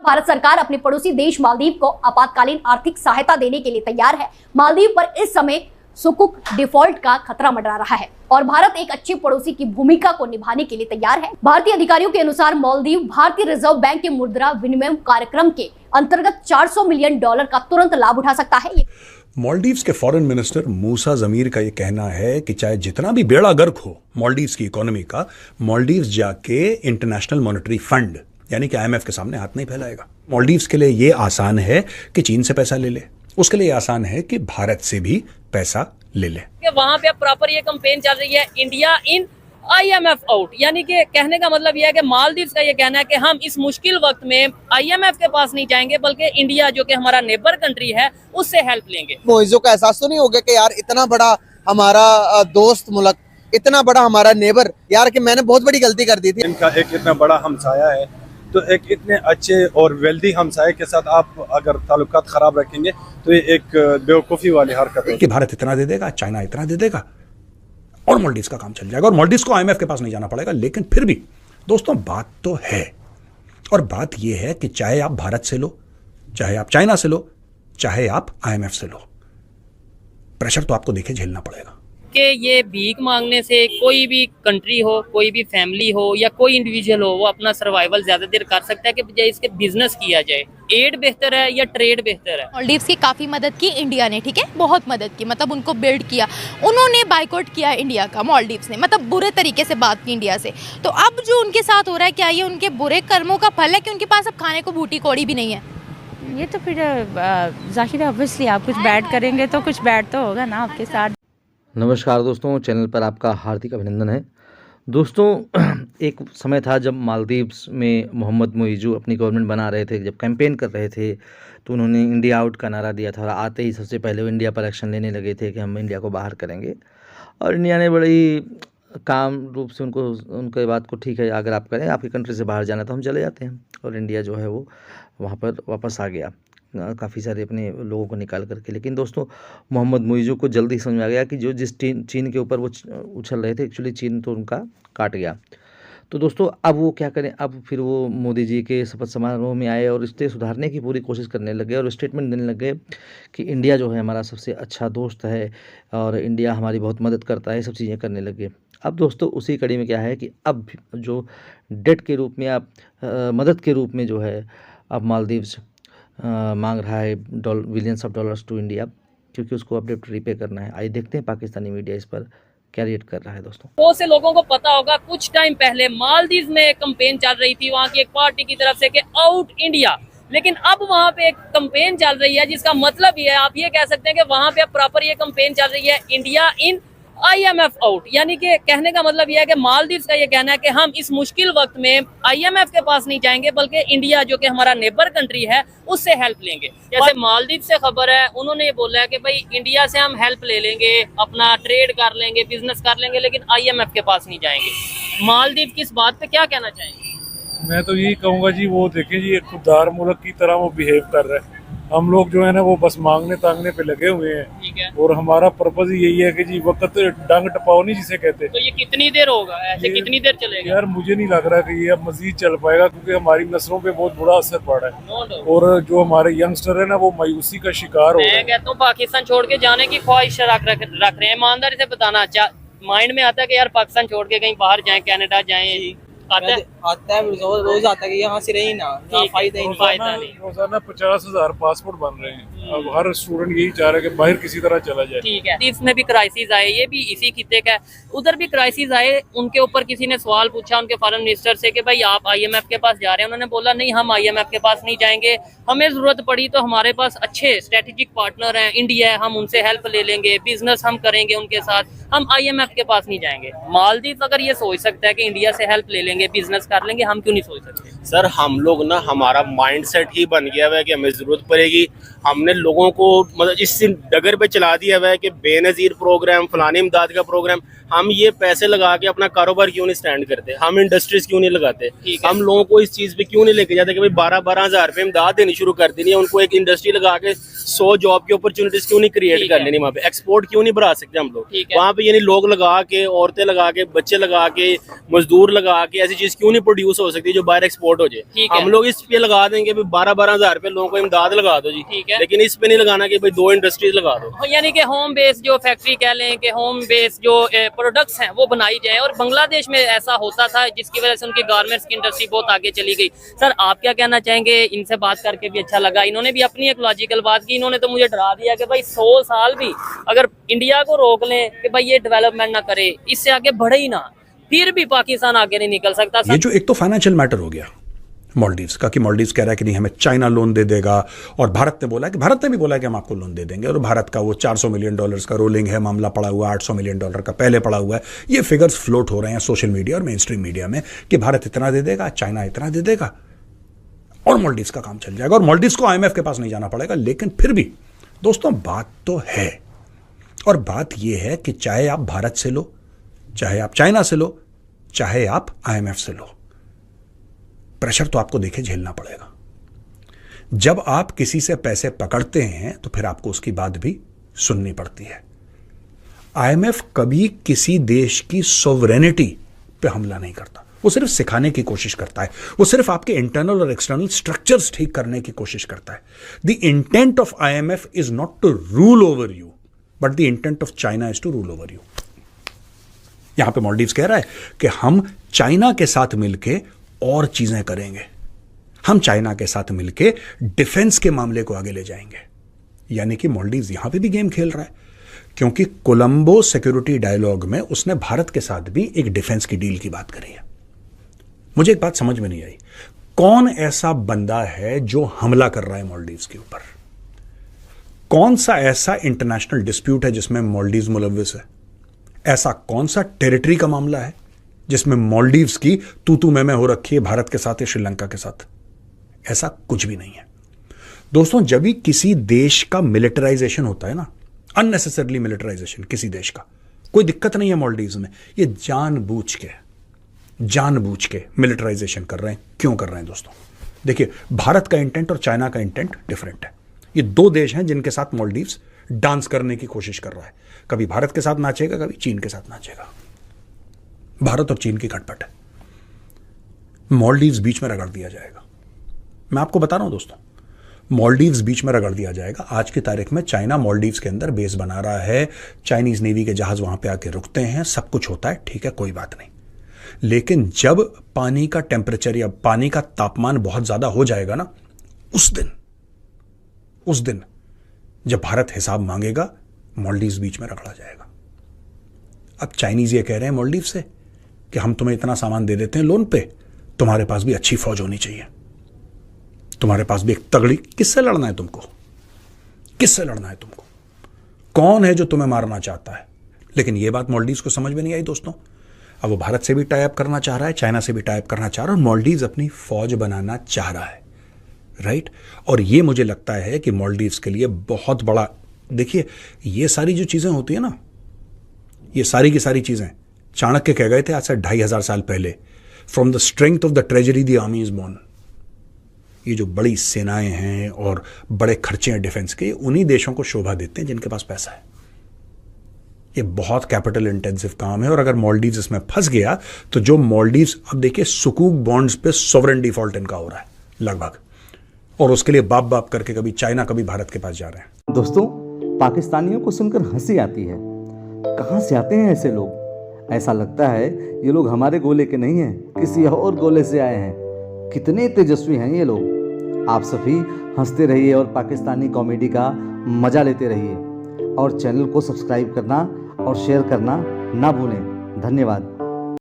भारत सरकार अपने पड़ोसी देश मालदीव को आपातकालीन आर्थिक सहायता देने के लिए तैयार है। मालदीव पर इस समय सुकुक डिफॉल्ट का खतरा मंडरा रहा है और भारत एक अच्छे पड़ोसी की भूमिका को निभाने के लिए तैयार है। भारतीय अधिकारियों के अनुसार मालदीव भारतीय रिजर्व बैंक के मुद्रा विनिमय कार्यक्रम के अंतर्गत $400 मिलियन का तुरंत लाभ उठा सकता है। मालदीव्स के फॉरेन मिनिस्टर मूसा जमीर का यह कहना है कि चाहे जितना भी बेड़ा गर्क हो मालदीव्स की इकोनॉमी का, मालदीव्स जाके इंटरनेशनल मॉनेटरी फंड यानी कि IMF के सामने हाथ नहीं फैलाएगा। मालदीव्स के लिए यह आसान है कि चीन से पैसा ले ले, उसके लिए आसान है कि भारत से भी पैसा ले ले। वहाँ पे प्रॉपर ये कैंपेन चल रही है, इंडिया इन IMF आउट, यानी कि कहने का मतलब यह है कि मालदीव्स का ये कहना है कि हम इस मुश्किल वक्त में IMF के पास नहीं जाएंगे बल्कि इंडिया जो कि हमारा नेबर कंट्री है उससे हेल्प लेंगे। मोइजो का एहसास तो नहीं हो गया कि यार इतना बड़ा हमारा दोस्त मुल्क, इतना बड़ा हमारा नेबर, यार कि मैंने बहुत बड़ी गलती कर दी थी। इनका एक इतना बड़ा हमसाया है, तो एक इतने अच्छे और वेल्दी हमसाये के साथ आप अगर ताल्लुकात खराब रखेंगे तो ये एक बेवकूफ़ी वाली हरकत है कि भारत इतना दे देगा, चाइना इतना दे देगा और मालदीव्स का काम चल जाएगा और मालदीव्स को IMF के पास नहीं जाना पड़ेगा। लेकिन फिर भी दोस्तों बात तो है, और बात यह है कि चाहे आप भारत से लो, चाहे आप चाइना से लो, चाहे आप IMF से लो, प्रेशर तो आपको देखे झेलना पड़ेगा। कि ये भीख मांगने से कोई भी कंट्री हो, कोई भी फैमिली हो या कोई इंडिविजुअल हो, वो अपना सर्वाइवल ज्यादा देर कर सकता है कि बजाय इसके बिजनेस किया जाए। एड बेहतर है या ट्रेड बेहतर है? मालदीव्स की काफ़ी मदद की इंडिया ने, ठीक है, बहुत मदद की, मतलब उनको बिल्ड किया, उन्होंने बाइकआउट किया इंडिया का, मालदीव्स ने, मतलब बुरे तरीके से बात की इंडिया से। तो अब जो उनके साथ हो रहा है, क्या ये उनके बुरे कर्मों का फल है कि उनके पास अब खाने को बूटी कौड़ी भी नहीं है? ये तो फिर जाहिर है, ऑब्वियसली आप कुछ बैड करेंगे तो कुछ बैड तो होगा ना आपके साथ। नमस्कार दोस्तों, चैनल पर आपका हार्दिक अभिनंदन है। दोस्तों, एक समय था जब मालदीव्स में मोहम्मद मोइजू अपनी गवर्नमेंट बना रहे थे, जब कैंपेन कर रहे थे तो उन्होंने इंडिया आउट का नारा दिया था और आते ही सबसे पहले वो इंडिया पर एक्शन लेने लगे थे कि हम इंडिया को बाहर करेंगे। और इंडिया ने बड़ी काम रूप से उनके बात को, ठीक है अगर आप करें, आपकी कंट्री से बाहर जाना तो हम चले जाते हैं, और इंडिया जो है वो वहाँ पर वापस आ गया काफ़ी सारे अपने लोगों को निकाल करके। लेकिन दोस्तों, मोहम्मद मोइजू को जल्दी समझ में आ गया कि जो जिस चीन के ऊपर वो उछल रहे थे, एक्चुअली चीन तो उनका काट गया। तो दोस्तों, अब वो क्या करें, अब फिर वो मोदी जी के शपथ समारोह में आए और रिश्ते सुधारने की पूरी कोशिश करने लगे और स्टेटमेंट देने लगे कि इंडिया जो है हमारा सबसे अच्छा दोस्त है और इंडिया हमारी बहुत मदद करता है, सब चीज़ें करने लगे। अब दोस्तों, उसी कड़ी में क्या है कि अब जो डेट के रूप में, आप मदद के रूप में जो है अब मालदीव्स मांग रहा है billions of dollars to India, क्योंकि उसको अपडेट रीपे करना है। आइए देखते हैं पाकिस्तानी मीडिया इस पर क्या रिएक्ट कर रहा है। दोस्तों, बहुत से लोगों को पता होगा, कुछ टाइम पहले मालदीव में एक कैंपेन चल रही थी वहाँ की एक पार्टी की तरफ से कि आउट इंडिया, लेकिन अब वहाँ पे एक कैंपेन चल रही है जिसका मतलब ये है, आप ये कह सकते हैं कि वहाँ पे प्रॉपर ये कैंपेन चल रही है, इंडिया इन IMF आउट, यानी कि कहने का मतलब यह है कि मालदीव्स का ये कहना है कि हम इस मुश्किल वक्त में IMF के पास नहीं जाएंगे बल्कि इंडिया जो कि हमारा नेबर कंट्री है उससे हेल्प लेंगे। जैसे मालदीव से खबर है, उन्होंने ये बोला है कि भाई इंडिया से हम हेल्प ले लेंगे, अपना ट्रेड कर लेंगे, बिजनेस कर लेंगे, लेकिन IMF के पास नहीं जाएंगे। मालदीव किस बात पे क्या कहना चाहेंगे? मैं तो यही कहूँगा जी, वो देखें जी, एक खुददार मुल्क की तरह वो बिहेव कर रहा है। हम लोग जो है ना वो बस मांगने तांगने पे लगे हुए हैं, ठीक है, और हमारा पर्पज यही है कि जी वक्त डंग टपाओ नहीं जिसे कहते। तो ये कितनी देर होगा, ऐसे कितनी देर चलेगा? यार मुझे नहीं लग रहा कि ये अब मजीद चल पाएगा, क्योंकि हमारी नस्लों पे बहुत बुरा असर पड़ा है और जो हमारे यंगस्टर है ना वो मायूसी का शिकार हो रहे हैं। मैं कहता हूँ पाकिस्तान छोड़ के जाने की ख्वाहिश रख रहे हैं। ईमानदारी से बताना, माइंड में आता है कि यार पाकिस्तान छोड़ के कहीं बाहर जाएं, कनाडा जाएं, यही आता है रोज आता है कि यहाँ से रही ना, फायदा नहीं। रोजाना 50,000 पासपोर्ट बन रहे हैं। अब हर स्टूडेंट यही चाह रहा है कि बाहर किसी तरह चला जाए। ठीक है, इसमें भी क्राइसिस आए, ये भी इसी खित्ते का है, उधर भी क्राइसिस आए। उनके ऊपर किसी ने सवाल पूछा उनके फॉरेन मिनिस्टर से कि भाई आप IMF के पास जा रहे हैं, उन्होंने बोला नहीं, हम IMF के पास नहीं जाएंगे, हमें जरूरत पड़ी तो हमारे पास अच्छे स्ट्रेटेजिक पार्टनर हैं, इंडिया है, हम उनसे हेल्प ले लेंगे, बिजनेस हम करेंगे उनके साथ, हम IMF के पास नहीं जाएंगे। मालदीव अगर ये सोच सकता है कि इंडिया से हेल्प ले लेंगे, बिजनेस कर लेंगे, हम क्यों नहीं सोच सकते? सर, हम लोग ना, हमारा माइंडसेट ही बन गया हुआ है कि हमें जरूरत पड़ेगी। हमने लोगों को मतलब इस डगर पे चला दिया हुआ है कि बेनजीर प्रोग्राम, फलानी इमदाद का प्रोग्राम, हम ये पैसे लगा के अपना कारोबार क्यों नहीं स्टैंड करते, हम इंडस्ट्रीज क्यों नहीं लगाते, हम लोगों को इस चीज पे क्यों नहीं लेके जाते कि भाई 12-12 हज़ार रुपये इमदाद देनी शुरू कर देनी है, उनको एक इंडस्ट्री लगा के 100 जॉब की अपॉर्चुनिटीज क्यों नहीं क्रिएट कर लेनी, वहाँ पे एक्सपोर्ट क्यों नहीं बढ़ा सकते हम लोग, वहाँ पे यानी लोग लगा के, औरतें लगा के, बच्चे लगा के, मजदूर लगा के ऐसी चीज क्यों नहीं नहीं प्रोड्यूस हो सकती जो बाहर एक्सपोर्ट हो ठीक जाए। है। हम लोग इस पे लगा देंगे 12-12 हज़ार रुपए लोगों को इमदाद लगा दो जी, ठीक है। लेकिन इस पे नहीं लगाना कि भाई 2 इंडस्ट्रीज लगा दो। यानी कि होम बेस जो फैक्ट्री कह लें कि होम बेस जो प्रोडक्ट्स हैं वो बनाई जाए, और बांग्लादेश में ऐसा होता था जिसकी वजह से उनकी गारमेंट्स की इंडस्ट्री बहुत आगे चली गई। सर आप क्या कहना चाहेंगे? इनसे बात करके भी अच्छा लगा, इन्होंने भी अपनी एक लॉजिकल बात की। इन्होंने तो मुझे डरा दिया कि भाई 100 साल भी अगर इंडिया को रोक लें कि भाई ये डेवलपमेंट ना करे, इससे आगे बढ़े ही ना, फिर भी पाकिस्तान आगे नहीं निकल सकता। ये जो एक तो फाइनेंशियल मैटर हो गया मालदीव्स का, कि मालदीव्स कह रहा है कि नहीं हमें चाइना लोन दे देगा, और भारत ने भी बोला कि हम आपको लोन दे देंगे, और भारत का वो $400 मिलियन का रोलिंग है मामला पड़ा हुआ है, $800 मिलियन का पहले पड़ा हुआ है। ये फिगर्स फ्लोट हो रहे हैं सोशल मीडिया और मेन स्ट्रीम मीडिया में कि भारत इतना दे देगा, चाइना इतना दे देगा और मालदीव्स का काम चल जाएगा, और मालदीव्स को IMF के पास नहीं जाना पड़ेगा। लेकिन फिर भी दोस्तों बात तो है, और बात यह है कि चाहे आप भारत से लो, चाहे आप चाइना से लो, चाहे आप IMF से लो, प्रेशर तो आपको देखे झेलना पड़ेगा। जब आप किसी से पैसे पकड़ते हैं तो फिर आपको उसकी बात भी सुननी पड़ती है। IMF कभी किसी देश की सोवरेनिटी पे हमला नहीं करता, वो सिर्फ सिखाने की कोशिश करता है, वो सिर्फ आपके इंटरनल और एक्सटर्नल स्ट्रक्चर्स ठीक करने की कोशिश करता है। The intent of IMF is not to rule over you, but the intent of China is to rule over you. यहां पे मालदीव्स कह रहा है कि हम चाइना के साथ मिलके और चीजें करेंगे, हम चाइना के साथ मिलके डिफेंस के मामले को आगे ले जाएंगे। यानी कि मालदीव्स यहां पे भी गेम खेल रहा है, क्योंकि कोलंबो सिक्योरिटी डायलॉग में उसने भारत के साथ भी एक डिफेंस की डील की बात करी है। मुझे एक बात समझ में नहीं आई, कौन ऐसा बंदा है जो हमला कर रहा है मालदीव्स के ऊपर? कौन सा ऐसा इंटरनेशनल डिस्प्यूट है जिसमें मालदीव्स मुलव्विस है? ऐसा कौन सा टेरिटरी का मामला है जिसमें मालदीव्स की तू मैं हो रखी है भारत के साथ या श्रीलंका के साथ? ऐसा कुछ भी नहीं है दोस्तों। जब भी किसी देश का मिलिटराइजेशन होता है ना, अननेसेसरली मिलिटराइजेशन किसी देश का, कोई दिक्कत नहीं है मालदीव्स में, ये जानबूझ के मिलिटराइजेशन कर रहे हैं। क्यों कर रहे हैं दोस्तों? देखिए, भारत का इंटेंट और चाइना का इंटेंट डिफरेंट है। ये दो देश हैं जिनके साथ मालदीव्स डांस करने की कोशिश कर रहा है। कभी भारत के साथ नाचेगा, कभी चीन के साथ नाचेगा। भारत और चीन की खटपट है, मालदीव्स बीच में रगड़ दिया जाएगा। मैं आपको बता रहा हूं दोस्तों, मालदीव्स बीच में रगड़ दिया जाएगा। आज की तारीख में चाइना मालदीव्स के अंदर बेस बना रहा है, चाइनीज नेवी के जहाज वहां पे आके रुकते हैं, सब कुछ होता है, ठीक है, कोई बात नहीं। लेकिन जब पानी का टेम्परेचर या पानी का तापमान बहुत ज्यादा हो जाएगा ना, उस दिन जब भारत हिसाब मांगेगा, मालदीव्स बीच में रगड़ा जाएगा। अब चाइनीज ये कह रहे हैं मालदीव से कि हम तुम्हें इतना सामान दे देते हैं लोन पे, तुम्हारे पास भी अच्छी फौज होनी चाहिए, तुम्हारे पास भी एक तगड़ी। किससे लड़ना है तुमको? कौन है जो तुम्हें मारना चाहता है? लेकिन यह बात मालदीव्स को समझ में नहीं आई दोस्तों। अब वो भारत से भी टाई अप करना चाह रहा है, चाइना से भी टाई अप करना चाह रहा है, और मालदीव्स अपनी फौज बनाना चाह रहा है, राइट। और ये मुझे लगता है कि मालदीव्स के लिए बहुत बड़ा, देखिए ये सारी जो चीजें होती है ना, ये सारी की सारी चीजें चाणक्य कह गए थे आज से 2500 साल पहले, from the strength of the treasury the army is born. ये जो बड़ी सेनाएं हैं और बड़े खर्चे हैं डिफेंस के, उन्हीं देशों को शोभा देते हैं जिनके पास पैसा है। ये बहुत कैपिटल इंटेंसिव काम है, और अगर मालदीव्स इसमें फंस गया तो जो मालदीव्स, अब देखिए सुकूक बॉन्ड्स पे सॉवरेन डिफॉल्ट इनका हो रहा है लगभग, और उसके लिए बाप करके कभी चाइना कभी भारत के पास जा रहे हैं। दोस्तों, पाकिस्तानियों को सुनकर हंसी आती है। कहाँ से आते हैं ऐसे लोग? ऐसा लगता है ये लोग हमारे गोले के नहीं हैं, किसी और गोले से आए हैं। कितने तेजस्वी हैं ये लोग। आप सभी हंसते रहिए और पाकिस्तानी कॉमेडी का मज़ा लेते रहिए, और चैनल को सब्सक्राइब करना और शेयर करना ना भूलें। धन्यवाद।